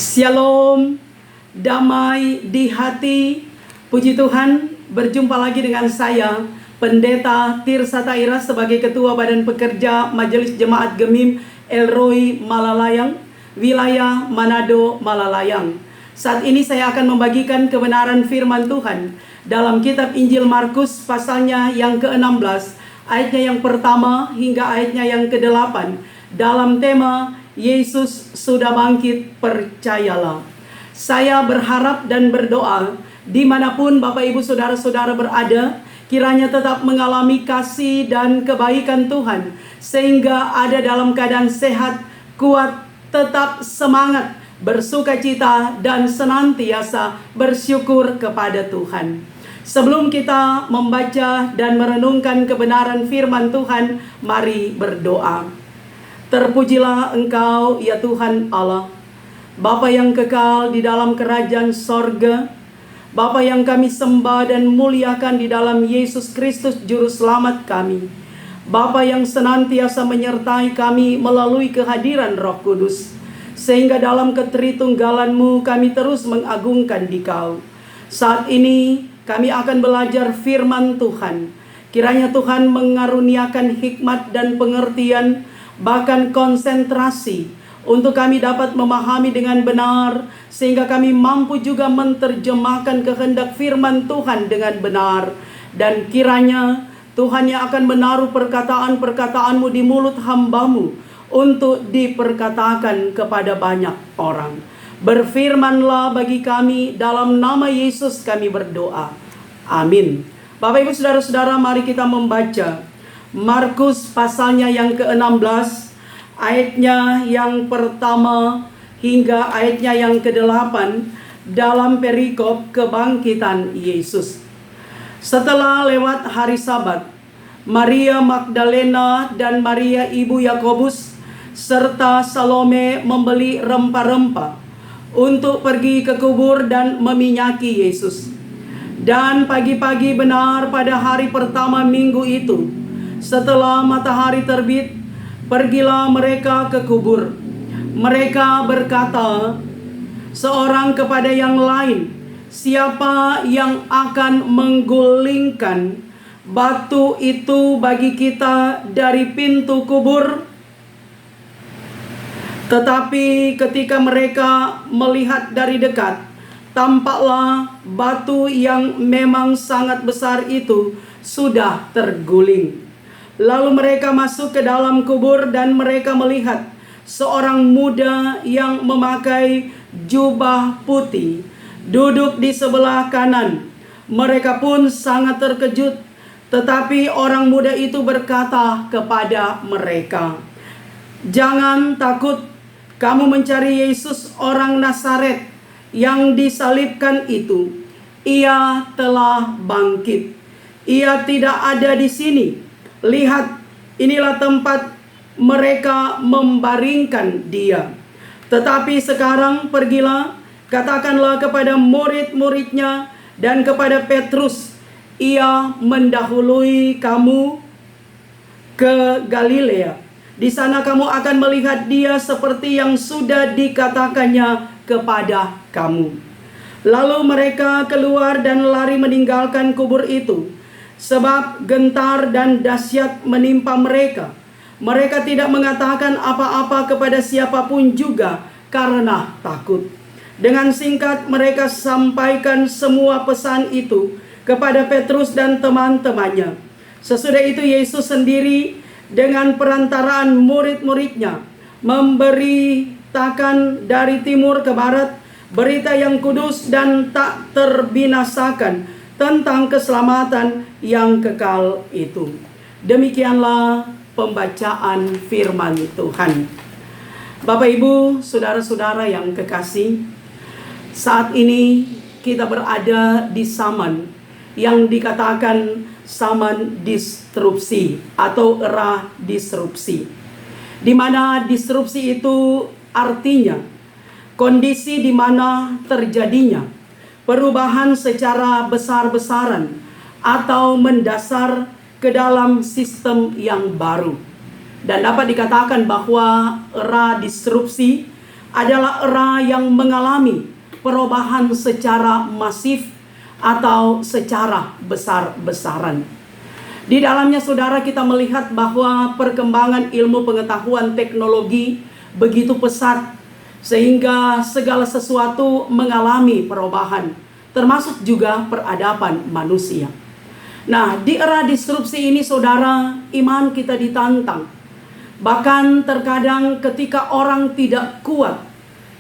Shalom, damai di hati. Puji Tuhan, berjumpa lagi dengan saya, Pendeta Tirsa Taira, sebagai Ketua Badan Pekerja Majelis Jemaat Gemim Elroy Malalayang, wilayah Manado Malalayang. Saat ini saya akan membagikan kebenaran firman Tuhan dalam kitab Injil Markus pasalnya yang ke-16, ayatnya yang pertama hingga ayatnya yang ke-8, dalam tema Yesus sudah bangkit, percayalah. Saya berharap dan berdoa dimanapun Bapak Ibu Saudara-saudara berada, kiranya tetap mengalami kasih dan kebaikan Tuhan, sehingga ada dalam keadaan sehat, kuat, tetap semangat, bersukacita, dan senantiasa bersyukur kepada Tuhan. Sebelum kita membaca dan merenungkan kebenaran firman Tuhan, mari berdoa. Terpujilah Engkau, ya Tuhan Allah, Bapa yang kekal di dalam kerajaan sorga, Bapa yang kami sembah dan muliakan di dalam Yesus Kristus Juru Selamat kami, Bapa yang senantiasa menyertai kami melalui kehadiran Roh Kudus, sehingga dalam ketritunggalan-Mu kami terus mengagungkan Dikau. Saat ini kami akan belajar firman Tuhan. Kiranya Tuhan mengaruniakan hikmat dan pengertian, bahkan konsentrasi, untuk kami dapat memahami dengan benar, sehingga kami mampu juga menerjemahkan kehendak firman Tuhan dengan benar. Dan kiranya Tuhan yang akan menaruh perkataan-perkataan-Mu di mulut hamba-Mu untuk diperkatakan kepada banyak orang. Berfirmanlah bagi kami, dalam nama Yesus kami berdoa. Amin. Bapak Ibu Saudara-saudara, mari kita membaca Markus pasalnya yang ke-16, ayatnya yang pertama hingga ayatnya yang ke-8, dalam perikop kebangkitan Yesus. Setelah lewat hari Sabat, Maria Magdalena dan Maria ibu Yakobus serta Salome membeli rempah-rempah untuk pergi ke kubur dan meminyaki Yesus. Dan pagi-pagi benar pada hari pertama minggu itu, setelah matahari terbit, pergilah mereka ke kubur. Mereka berkata seorang kepada yang lain, "Siapa yang akan menggulingkan batu itu bagi kita dari pintu kubur?" Tetapi ketika mereka melihat dari dekat, tampaklah batu yang memang sangat besar itu sudah terguling. Lalu mereka masuk ke dalam kubur dan mereka melihat seorang muda yang memakai jubah putih duduk di sebelah kanan. Mereka pun sangat terkejut, tetapi orang muda itu berkata kepada mereka, "Jangan takut, kamu mencari Yesus orang Nazaret yang disalibkan itu. Ia telah bangkit. Ia tidak ada di sini. Lihat, inilah tempat mereka membaringkan dia. Tetapi sekarang pergilah, katakanlah kepada murid-muridnya dan kepada Petrus, ia mendahului kamu ke Galilea. Di sana kamu akan melihat dia seperti yang sudah dikatakannya kepada kamu." Lalu mereka keluar dan lari meninggalkan kubur itu, sebab gentar dan dahsyat menimpa mereka. Mereka tidak mengatakan apa-apa kepada siapapun juga karena takut. Dengan singkat mereka sampaikan semua pesan itu kepada Petrus dan teman-temannya. Sesudah itu Yesus sendiri dengan perantaraan murid-muridnya memberitakan dari timur ke barat berita yang kudus dan tak terbinasakan tentang keselamatan yang kekal itu. Demikianlah pembacaan firman Tuhan. Bapak Ibu, saudara-saudara yang kekasih, saat ini kita berada di zaman yang dikatakan zaman disrupsi atau era disrupsi, di mana disrupsi itu artinya kondisi di mana terjadinya perubahan secara besar-besaran atau mendasar ke dalam sistem yang baru. Dan dapat dikatakan bahwa era disrupsi adalah era yang mengalami perubahan secara masif atau secara besar-besaran. Di dalamnya saudara kita melihat bahwa perkembangan ilmu pengetahuan teknologi begitu pesat sehingga segala sesuatu mengalami perubahan, termasuk juga peradaban manusia. Nah, di era disrupsi ini saudara, iman kita ditantang. Bahkan terkadang ketika orang tidak kuat,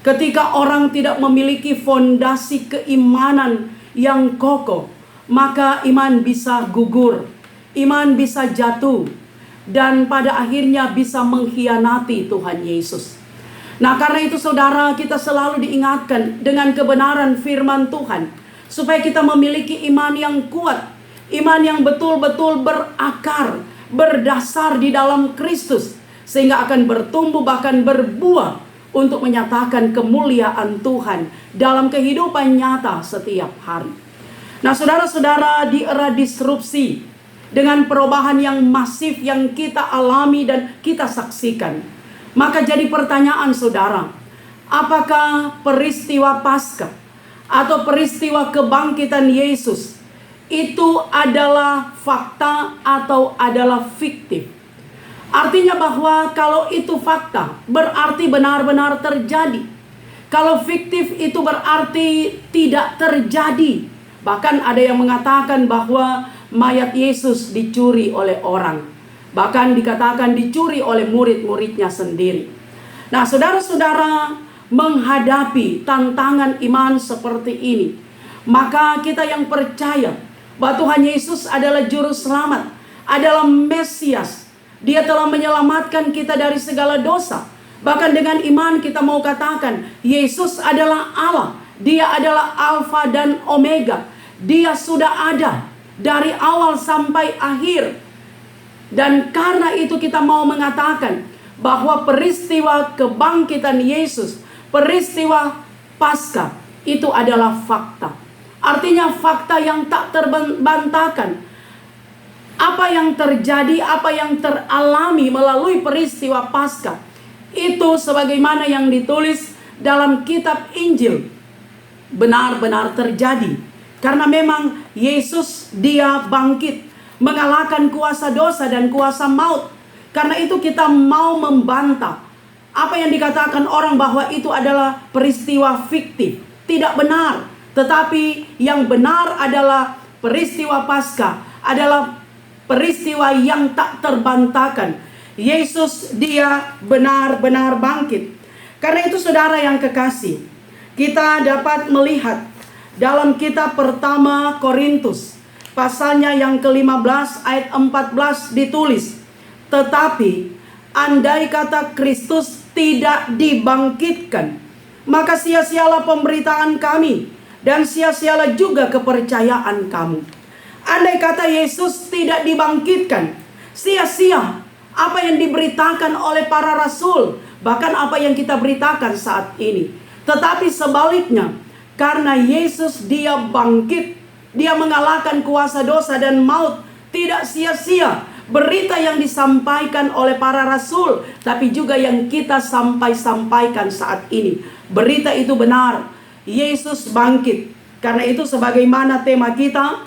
ketika orang tidak memiliki fondasi keimanan yang kokoh, maka iman bisa gugur, iman bisa jatuh, dan pada akhirnya bisa mengkhianati Tuhan Yesus. Nah, karena itu saudara, kita selalu diingatkan dengan kebenaran firman Tuhan, supaya kita memiliki iman yang kuat, iman yang betul-betul berakar, berdasar di dalam Kristus, sehingga akan bertumbuh bahkan berbuah untuk menyatakan kemuliaan Tuhan dalam kehidupan nyata setiap hari. Nah, saudara-saudara, di era disrupsi dengan perubahan yang masif yang kita alami dan kita saksikan, maka jadi pertanyaan saudara, apakah peristiwa Paskah atau peristiwa kebangkitan Yesus itu adalah fakta atau adalah fiktif? Artinya bahwa kalau itu fakta, berarti benar-benar terjadi. Kalau fiktif itu berarti tidak terjadi. Bahkan ada yang mengatakan bahwa mayat Yesus dicuri oleh orang. Bahkan dikatakan dicuri oleh murid-muridnya sendiri. Nah, saudara-saudara, menghadapi tantangan iman seperti ini, maka kita yang percaya bahwa Tuhan Yesus adalah juru selamat, adalah Mesias, Dia telah menyelamatkan kita dari segala dosa. Bahkan dengan iman kita mau katakan, Yesus adalah Allah, Dia adalah Alfa dan Omega. Dia sudah ada dari awal sampai akhir. Dan karena itu kita mau mengatakan bahwa peristiwa kebangkitan Yesus, peristiwa Paskah itu adalah fakta. Artinya fakta yang tak terbantahkan. Apa yang terjadi, apa yang teralami melalui peristiwa Paskah, itu sebagaimana yang ditulis dalam kitab Injil benar-benar terjadi. Karena memang Yesus Dia bangkit, mengalahkan kuasa dosa dan kuasa maut. Karena itu kita mau membantah apa yang dikatakan orang bahwa itu adalah peristiwa fiktif. Tidak benar. Tetapi yang benar adalah peristiwa Paskah adalah peristiwa yang tak terbantahkan. Yesus Dia benar-benar bangkit. Karena itu saudara yang kekasih, kita dapat melihat dalam kitab pertama Korintus pasalnya yang ke-15 ayat 14 ditulis, tetapi andai kata Kristus tidak dibangkitkan, maka sia-sialah pemberitaan kami dan sia-sialah juga kepercayaan kamu. Andai kata Yesus tidak dibangkitkan, sia-sia apa yang diberitakan oleh para rasul, bahkan apa yang kita beritakan saat ini. Tetapi sebaliknya, karena Yesus Dia bangkit, Dia mengalahkan kuasa dosa dan maut, tidak sia-sia berita yang disampaikan oleh para rasul, tapi juga yang kita sampaikan saat ini. Berita itu benar, Yesus bangkit. Karena itu sebagaimana tema kita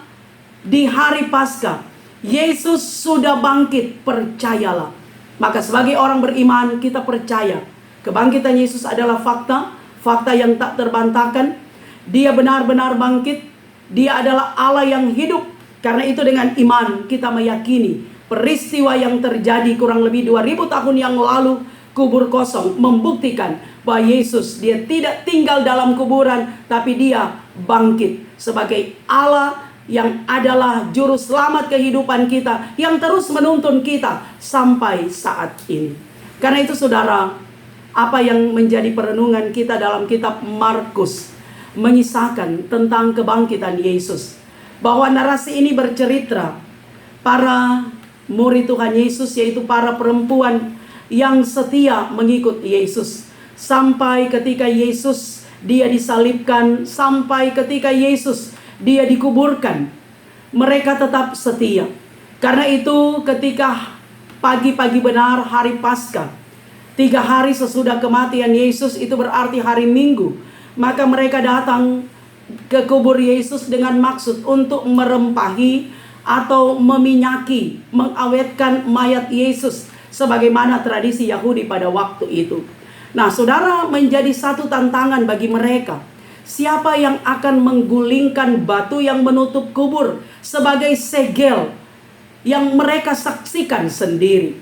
di hari Paskah, Yesus sudah bangkit, percayalah. Maka sebagai orang beriman kita percaya kebangkitan Yesus adalah fakta, fakta yang tak terbantahkan. Dia benar-benar bangkit. Dia adalah Allah yang hidup. Karena itu dengan iman kita meyakini peristiwa yang terjadi kurang lebih 2000 tahun yang lalu, kubur kosong, membuktikan bahwa Yesus Dia tidak tinggal dalam kuburan, tapi Dia bangkit sebagai Allah yang adalah juru selamat kehidupan kita, yang terus menuntun kita sampai saat ini. Karena itu saudara, apa yang menjadi perenungan kita dalam kitab Markus mengisahkan tentang kebangkitan Yesus, bahwa narasi ini bercerita para murid Tuhan Yesus, yaitu para perempuan yang setia mengikut Yesus, sampai ketika Yesus Dia disalibkan, sampai ketika Yesus Dia dikuburkan, mereka tetap setia. Karena itu ketika pagi-pagi benar hari Paskah, 3 hari sesudah kematian Yesus, itu berarti hari Minggu. Maka mereka datang ke kubur Yesus dengan maksud untuk merempahi atau meminyaki, mengawetkan mayat Yesus, sebagaimana tradisi Yahudi pada waktu itu. Nah, saudara, menjadi satu tantangan bagi mereka. Siapa yang akan menggulingkan batu yang menutup kubur sebagai segel yang mereka saksikan sendiri?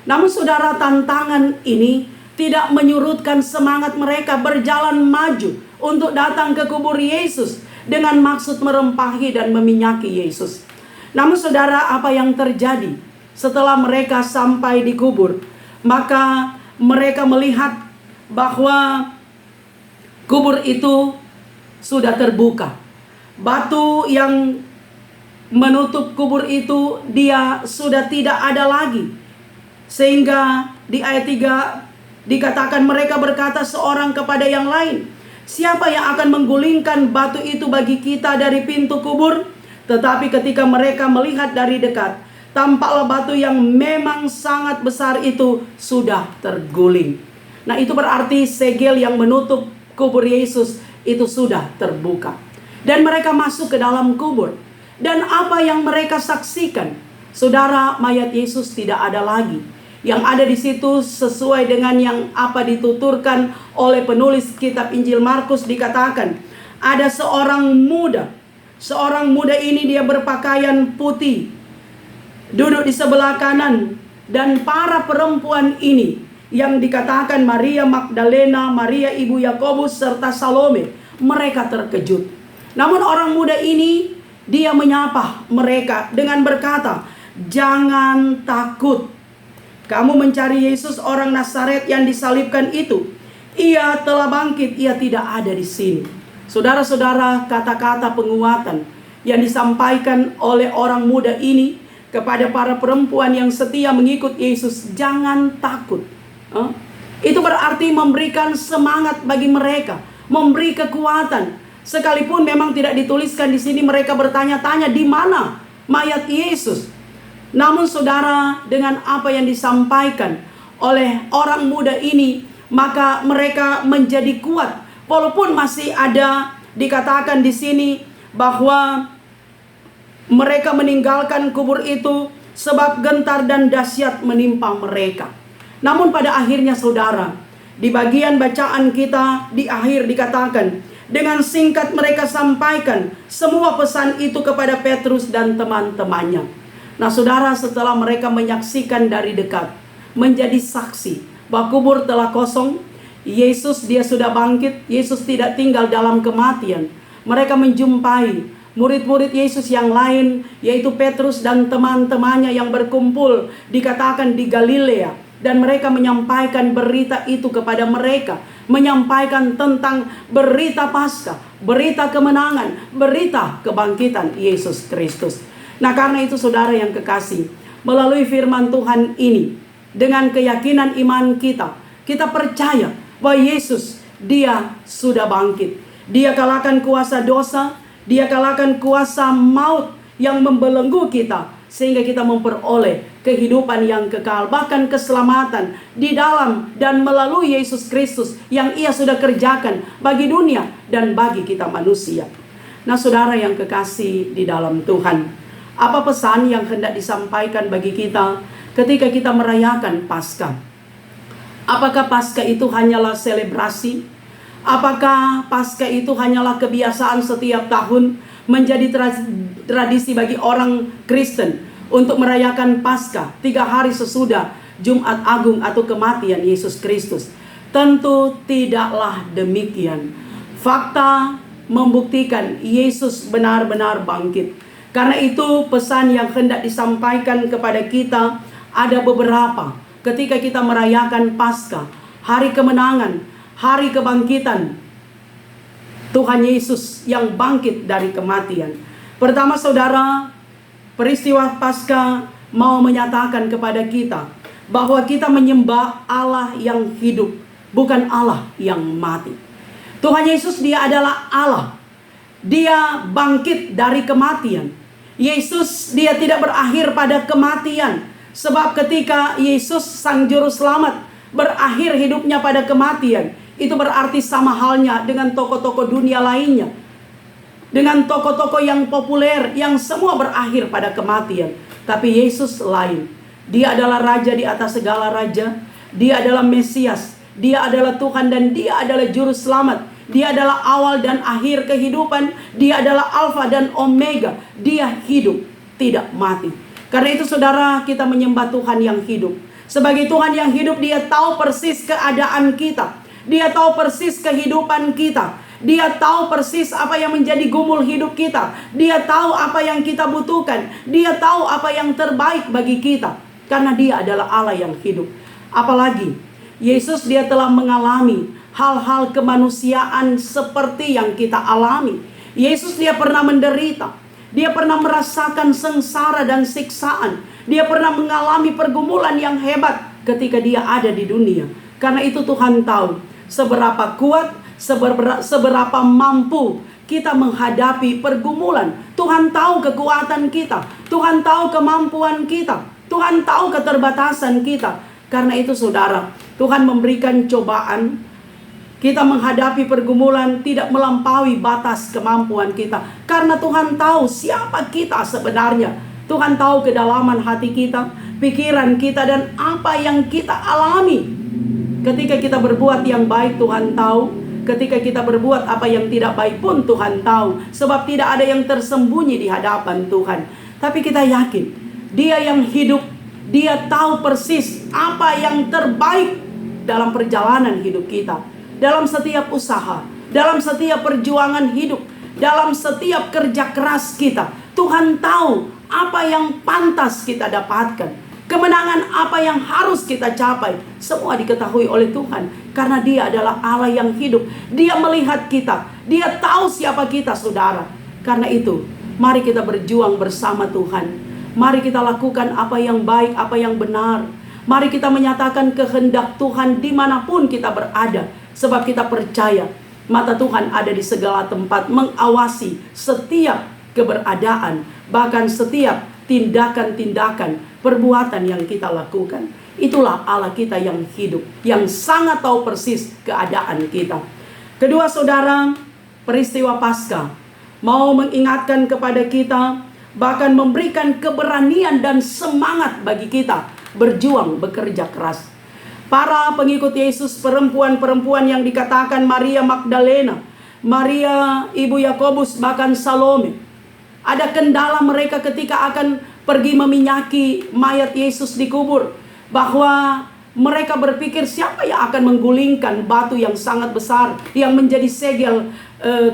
Namun saudara, tantangan ini tidak menyurutkan semangat mereka berjalan maju untuk datang ke kubur Yesus dengan maksud merempahi dan meminyaki Yesus. Namun saudara, apa yang terjadi setelah mereka sampai di kubur? Maka mereka melihat bahwa kubur itu sudah terbuka. Batu yang menutup kubur itu dia sudah tidak ada lagi. Sehingga di ayat 3 dikatakan mereka berkata seorang kepada yang lain, siapa yang akan menggulingkan batu itu bagi kita dari pintu kubur? Tetapi ketika mereka melihat dari dekat, tampaklah batu yang memang sangat besar itu sudah terguling. Nah, itu berarti segel yang menutup kubur Yesus itu sudah terbuka. Dan mereka masuk ke dalam kubur. Dan apa yang mereka saksikan? Saudara, mayat Yesus tidak ada lagi. Yang ada di situ sesuai dengan yang apa dituturkan oleh penulis kitab Injil Markus, dikatakan ada seorang muda. Seorang muda ini dia berpakaian putih, duduk di sebelah kanan. Dan para perempuan ini yang dikatakan Maria Magdalena, Maria ibu Yakobus, serta Salome, mereka terkejut. Namun orang muda ini dia menyapa mereka dengan berkata, jangan takut. Kamu mencari Yesus orang Nazaret yang disalibkan itu. Ia telah bangkit, ia tidak ada di sini. Saudara-saudara, kata-kata penguatan yang disampaikan oleh orang muda ini kepada para perempuan yang setia mengikut Yesus, jangan takut. Itu berarti memberikan semangat bagi mereka, memberi kekuatan. Sekalipun memang tidak dituliskan di sini, mereka bertanya-tanya di mana mayat Yesus. Namun saudara, dengan apa yang disampaikan oleh orang muda ini, maka mereka menjadi kuat. Walaupun masih ada dikatakan di sini bahwa mereka meninggalkan kubur itu sebab gentar dan dahsyat menimpa mereka. Namun pada akhirnya saudara, di bagian bacaan kita di akhir dikatakan, dengan singkat mereka sampaikan semua pesan itu kepada Petrus dan teman-temannya. Nah saudara, setelah mereka menyaksikan dari dekat, menjadi saksi bahwa kubur telah kosong, Yesus dia sudah bangkit, Yesus tidak tinggal dalam kematian. Mereka menjumpai murid-murid Yesus yang lain, yaitu Petrus dan teman-temannya yang berkumpul dikatakan di Galilea. Dan mereka menyampaikan berita itu kepada mereka, menyampaikan tentang berita Paskah, berita kemenangan, berita kebangkitan Yesus Kristus. Nah karena itu saudara yang kekasih, melalui firman Tuhan ini, dengan keyakinan iman kita, kita percaya bahwa Yesus dia sudah bangkit. Dia kalahkan kuasa dosa, dia kalahkan kuasa maut yang membelenggu kita, sehingga kita memperoleh kehidupan yang kekal, bahkan keselamatan di dalam dan melalui Yesus Kristus yang ia sudah kerjakan bagi dunia dan bagi kita manusia. Nah saudara yang kekasih di dalam Tuhan, apa pesan yang hendak disampaikan bagi kita ketika kita merayakan Paskah? Apakah Paskah itu hanyalah selebrasi? Apakah Paskah itu hanyalah kebiasaan setiap tahun, menjadi tradisi bagi orang Kristen untuk merayakan Paskah 3 hari sesudah Jumat Agung atau kematian Yesus Kristus? Tentu tidaklah demikian. Fakta membuktikan Yesus benar-benar bangkit. Karena itu pesan yang hendak disampaikan kepada kita ada beberapa. Ketika kita merayakan Paskah, hari kemenangan, hari kebangkitan Tuhan Yesus yang bangkit dari kematian. Pertama saudara, peristiwa Paskah mau menyatakan kepada kita bahwa kita menyembah Allah yang hidup, bukan Allah yang mati. Tuhan Yesus dia adalah Allah. Dia bangkit dari kematian. Yesus dia tidak berakhir pada kematian. Sebab ketika Yesus sang juru selamat berakhir hidupnya pada kematian. Itu berarti sama halnya dengan tokoh-tokoh dunia lainnya, dengan tokoh-tokoh yang populer yang semua berakhir pada kematian. Tapi Yesus lain. Dia adalah Raja di atas segala raja. Dia adalah Mesias. Dia adalah Tuhan dan Dia adalah Juru Selamat. Dia adalah awal dan akhir kehidupan. Dia adalah Alfa dan Omega. Dia hidup, tidak mati. Karena itu saudara, kita menyembah Tuhan yang hidup. Sebagai Tuhan yang hidup, Dia tahu persis keadaan kita. Dia tahu persis kehidupan kita. Dia tahu persis apa yang menjadi gumul hidup kita. Dia tahu apa yang kita butuhkan. Dia tahu apa yang terbaik bagi kita. Karena Dia adalah Allah yang hidup. Apalagi Yesus, Dia telah mengalami hal-hal kemanusiaan seperti yang kita alami. Yesus, Dia pernah menderita. Dia pernah merasakan sengsara dan siksaan. Dia pernah mengalami pergumulan yang hebat ketika Dia ada di dunia. Karena itu Tuhan tahu seberapa kuat, seberapa mampu kita menghadapi pergumulan. Tuhan tahu kekuatan kita. Tuhan tahu kemampuan kita. Tuhan tahu keterbatasan kita. Karena itu saudara, Tuhan memberikan cobaan. Kita menghadapi pergumulan tidak melampaui batas kemampuan kita. Karena Tuhan tahu siapa kita sebenarnya. Tuhan tahu kedalaman hati kita, pikiran kita, dan apa yang kita alami. Ketika kita berbuat yang baik, Tuhan tahu. Ketika kita berbuat apa yang tidak baik pun Tuhan tahu. Sebab tidak ada yang tersembunyi di hadapan Tuhan. Tapi kita yakin Dia yang hidup, Dia tahu persis apa yang terbaik dalam perjalanan hidup kita. Dalam setiap usaha, dalam setiap perjuangan hidup, dalam setiap kerja keras kita. Tuhan tahu apa yang pantas kita dapatkan. Kemenangan apa yang harus kita capai, semua diketahui oleh Tuhan. Karena Dia adalah Allah yang hidup. Dia melihat kita. Dia tahu siapa kita, saudara. Karena itu, mari kita berjuang bersama Tuhan. Mari kita lakukan apa yang baik, apa yang benar. Mari kita menyatakan kehendak Tuhan dimanapun kita berada. Sebab kita percaya mata Tuhan ada di segala tempat, mengawasi setiap keberadaan, bahkan setiap tindakan-tindakan, perbuatan yang kita lakukan. Itulah Allah kita yang hidup, yang sangat tahu persis keadaan kita. Kedua saudara, peristiwa Paskah mau mengingatkan kepada kita, bahkan memberikan keberanian dan semangat bagi kita berjuang, bekerja keras. Para pengikut Yesus, perempuan-perempuan yang dikatakan Maria Magdalena, Maria ibu Yakobus, bahkan Salome, ada kendala mereka ketika akan pergi meminyaki mayat Yesus dikubur. Bahwa mereka berpikir siapa yang akan menggulingkan batu yang sangat besar yang menjadi segel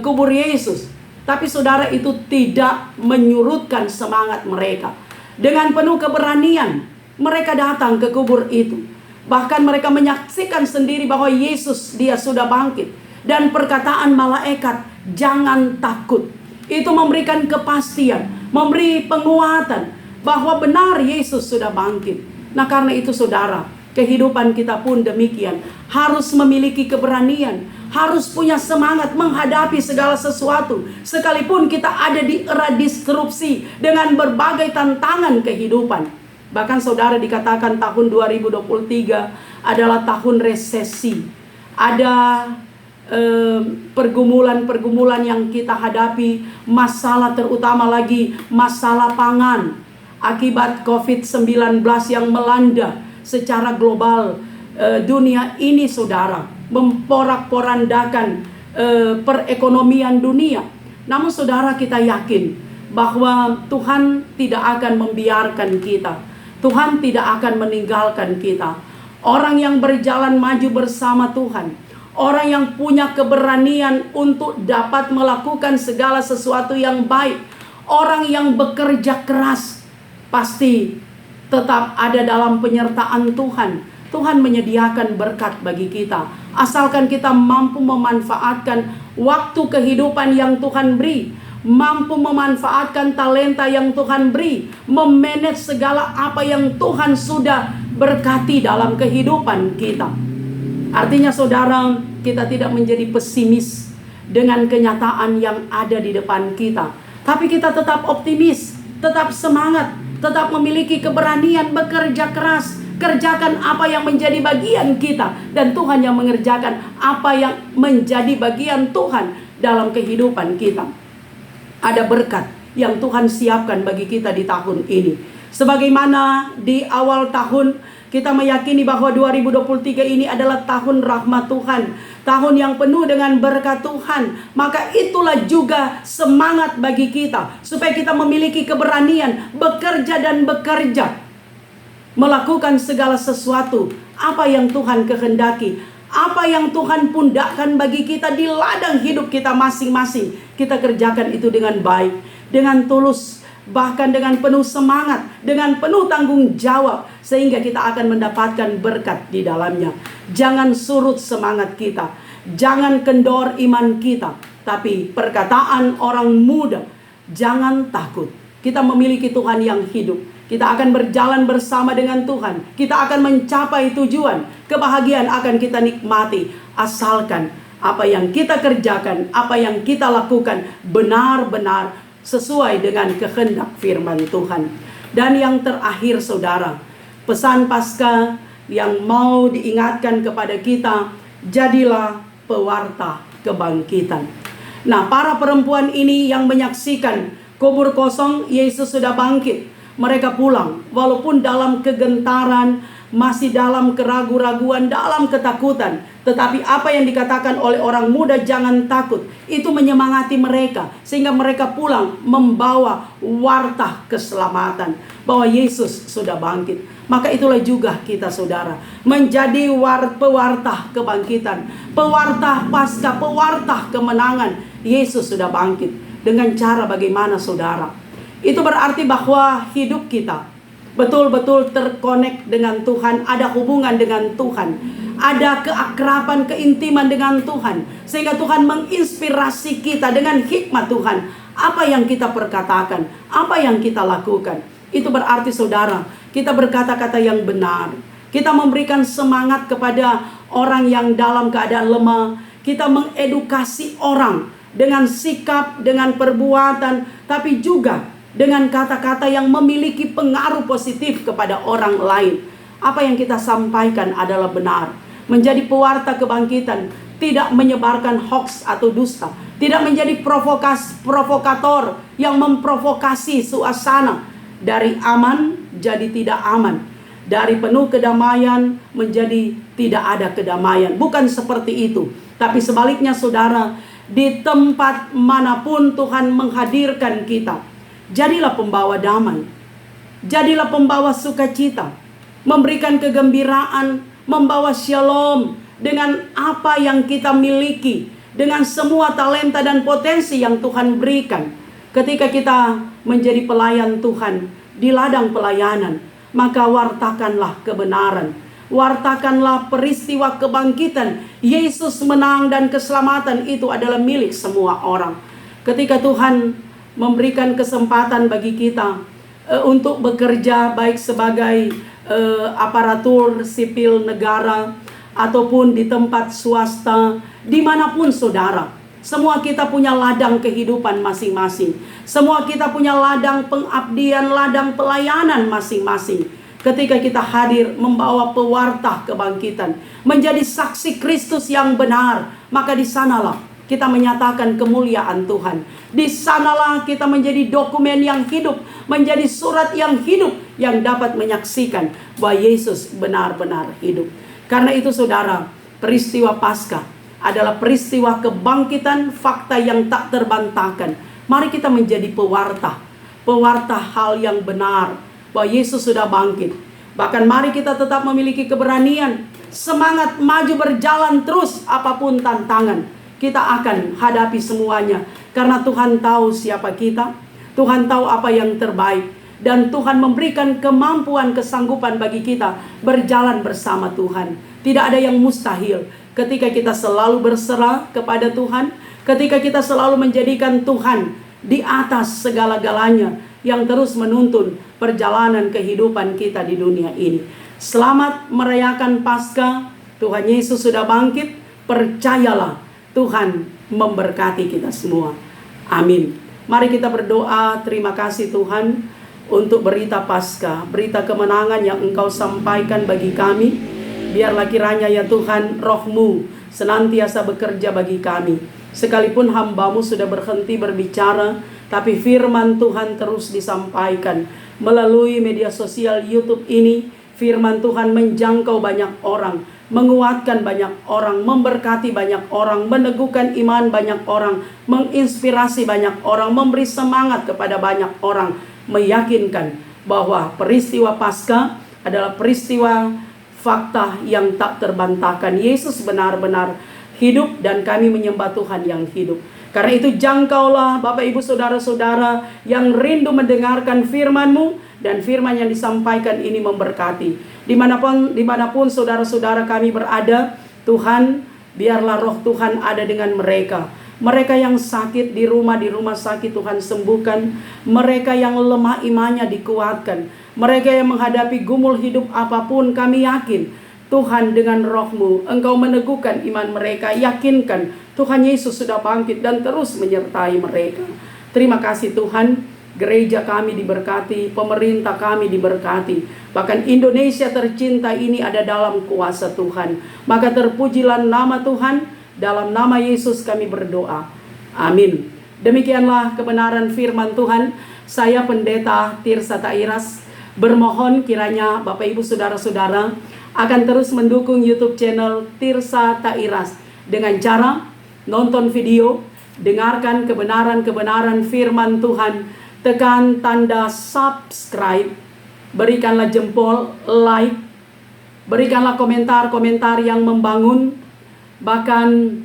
kubur Yesus. Tapi saudara, itu tidak menyurutkan semangat mereka. Dengan penuh keberanian mereka datang ke kubur itu. Bahkan mereka menyaksikan sendiri bahwa Yesus, Dia sudah bangkit. Dan perkataan malaikat, jangan takut, itu memberikan kepastian, memberi penguatan bahwa benar Yesus sudah bangkit. Nah, karena itu saudara, kehidupan kita pun demikian. Harus memiliki keberanian, harus punya semangat menghadapi segala sesuatu. Sekalipun kita ada di era disrupsi dengan berbagai tantangan kehidupan. Bahkan saudara, dikatakan tahun 2023 adalah tahun resesi. Ada pergumulan-pergumulan yang kita hadapi, masalah terutama lagi masalah pangan akibat COVID-19 yang melanda secara global dunia ini saudara, memporak-porandakan perekonomian dunia. Namun saudara, kita yakin bahwa Tuhan tidak akan membiarkan kita. Tuhan tidak akan meninggalkan kita. Orang yang berjalan maju bersama Tuhan, orang yang punya keberanian untuk dapat melakukan segala sesuatu yang baik, orang yang bekerja keras, pasti tetap ada dalam penyertaan Tuhan. Tuhan menyediakan berkat bagi kita, asalkan kita mampu memanfaatkan waktu kehidupan yang Tuhan beri, mampu memanfaatkan talenta yang Tuhan beri, memanage segala apa yang Tuhan sudah berkati dalam kehidupan kita. Artinya saudara, kita tidak menjadi pesimis dengan kenyataan yang ada di depan kita. Tapi kita tetap optimis, tetap semangat, tetap memiliki keberanian bekerja keras. Kerjakan apa yang menjadi bagian kita, dan Tuhan yang mengerjakan apa yang menjadi bagian Tuhan dalam kehidupan kita. Ada berkat yang Tuhan siapkan bagi kita di tahun ini. Sebagaimana di awal tahun kita meyakini bahwa 2023 ini adalah tahun rahmat Tuhan, tahun yang penuh dengan berkat Tuhan. Maka itulah juga semangat bagi kita, supaya kita memiliki keberanian bekerja dan bekerja, melakukan segala sesuatu apa yang Tuhan kehendaki, apa yang Tuhan pundakkan bagi kita di ladang hidup kita masing-masing. Kita kerjakan itu dengan baik, dengan tulus, bahkan dengan penuh semangat, dengan penuh tanggung jawab, sehingga kita akan mendapatkan berkat di dalamnya. Jangan surut semangat kita, jangan kendor iman kita, tapi perkataan orang muda, jangan takut. Kita memiliki Tuhan yang hidup. Kita akan berjalan bersama dengan Tuhan. Kita akan mencapai tujuan. Kebahagiaan akan kita nikmati, asalkan apa yang kita kerjakan, apa yang kita lakukan benar-benar sesuai dengan kehendak firman Tuhan. Dan yang terakhir, saudara, pesan Paskah yang mau diingatkan kepada kita, jadilah pewarta kebangkitan. Nah, para perempuan ini yang menyaksikan kubur kosong, Yesus sudah bangkit. Mereka pulang, walaupun dalam kegentaran, masih dalam keraguan-raguan, dalam ketakutan. Tetapi apa yang dikatakan oleh orang muda, jangan takut, itu menyemangati mereka, sehingga mereka pulang membawa warta keselamatan, bahwa Yesus sudah bangkit. Maka itulah juga kita, saudara, menjadi pewarta kebangkitan, pewarta Paskah, pewarta kemenangan. Yesus sudah bangkit. Dengan cara bagaimana, saudara? Itu berarti bahwa hidup kita betul-betul terkonek dengan Tuhan, ada hubungan dengan Tuhan, ada keakraban, keintiman dengan Tuhan, sehingga Tuhan menginspirasi kita dengan hikmat Tuhan. Apa yang kita perkatakan, apa yang kita lakukan, itu berarti, saudara, kita berkata-kata yang benar. Kita memberikan semangat kepada orang yang dalam keadaan lemah. Kita mengedukasi orang dengan sikap, dengan perbuatan, tapi juga dengan kata-kata yang memiliki pengaruh positif kepada orang lain. Apa yang kita sampaikan adalah benar. Menjadi pewarta kebangkitan, tidak menyebarkan hoax atau dusta, tidak menjadi provokator yang memprovokasi suasana. Dari aman jadi tidak aman, dari penuh kedamaian menjadi tidak ada kedamaian. Bukan seperti itu, tapi sebaliknya, saudara, di tempat manapun Tuhan menghadirkan kita, jadilah pembawa damai, jadilah pembawa sukacita, memberikan kegembiraan, membawa shalom dengan apa yang kita miliki, dengan semua talenta dan potensi yang Tuhan berikan. Ketika kita menjadi pelayan Tuhan di ladang pelayanan, maka wartakanlah kebenaran, wartakanlah peristiwa kebangkitan. Yesus menang dan keselamatan itu adalah milik semua orang. Ketika Tuhan memberikan kesempatan bagi kita untuk bekerja, baik sebagai aparatur sipil negara ataupun di tempat swasta, dimanapun, saudara, semua kita punya ladang kehidupan masing-masing. Semua kita punya ladang pengabdian, ladang pelayanan masing-masing. Ketika kita hadir membawa pewarta kebangkitan, menjadi saksi Kristus yang benar, maka di sanalah kita menyatakan kemuliaan Tuhan. Di sanalah kita menjadi dokumen yang hidup, menjadi surat yang hidup, yang dapat menyaksikan bahwa Yesus benar-benar hidup. Karena itu, saudara, peristiwa Paskah adalah peristiwa kebangkitan, fakta yang tak terbantahkan. Mari kita menjadi pewarta hal yang benar, bahwa Yesus sudah bangkit. Bahkan mari kita tetap memiliki keberanian, semangat maju berjalan terus apapun tantangan. Kita akan hadapi semuanya, karena Tuhan tahu siapa kita, Tuhan tahu apa yang terbaik, dan Tuhan memberikan kemampuan, kesanggupan bagi kita berjalan bersama Tuhan. Tidak ada yang mustahil ketika kita selalu berserah kepada Tuhan, ketika kita selalu menjadikan Tuhan di atas segala-galanya, yang terus menuntun perjalanan kehidupan kita di dunia ini. Selamat merayakan Paskah. Tuhan Yesus sudah bangkit. Percayalah, Tuhan memberkati kita semua. Amin. Mari kita berdoa. Terima kasih Tuhan untuk berita Paskah, berita kemenangan yang Engkau sampaikan bagi kami. Biarlah kiranya ya Tuhan, Roh-Mu senantiasa bekerja bagi kami. Sekalipun hamba-Mu sudah berhenti berbicara, tapi firman Tuhan terus disampaikan. Melalui media sosial YouTube ini, firman Tuhan menjangkau banyak orang, menguatkan banyak orang, memberkati banyak orang, meneguhkan iman banyak orang, menginspirasi banyak orang, memberi semangat kepada banyak orang, meyakinkan bahwa peristiwa Paskah adalah peristiwa fakta yang tak terbantahkan. Yesus benar-benar hidup dan kami menyembah Tuhan yang hidup. Karena itu jangkaulah Bapak Ibu Saudara-saudara yang rindu mendengarkan firman-Mu, dan firman yang disampaikan ini memberkati. Dimanapun saudara-saudara kami berada, Tuhan, biarlah roh Tuhan ada dengan mereka. Mereka yang sakit di rumah sakit Tuhan sembuhkan. Mereka yang lemah imannya dikuatkan. Mereka yang menghadapi gumul hidup apapun, kami yakin Tuhan dengan roh-Mu, Engkau meneguhkan iman mereka. Yakinkan Tuhan Yesus sudah bangkit dan terus menyertai mereka. Terima kasih Tuhan. Gereja kami diberkati, pemerintah kami diberkati. Bahkan Indonesia tercinta ini ada dalam kuasa Tuhan. Maka terpujilah nama Tuhan. Dalam nama Yesus kami berdoa. Amin. Demikianlah kebenaran firman Tuhan. Saya Pendeta Tirsa Tairas bermohon kiranya Bapak Ibu Saudara-saudara akan terus mendukung YouTube channel Tirsa Tairas dengan cara nonton video, dengarkan kebenaran-kebenaran firman Tuhan, tekan tanda subscribe, berikanlah jempol, like, berikanlah komentar-komentar yang membangun, bahkan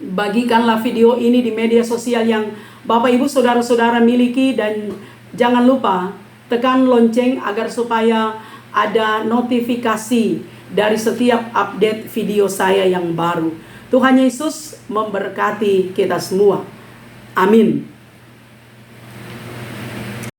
bagikanlah video ini di media sosial yang Bapak Ibu Saudara-saudara miliki, dan jangan lupa tekan lonceng agar supaya ada notifikasi dari setiap update video saya yang baru. Tuhan Yesus memberkati kita semua. Amin.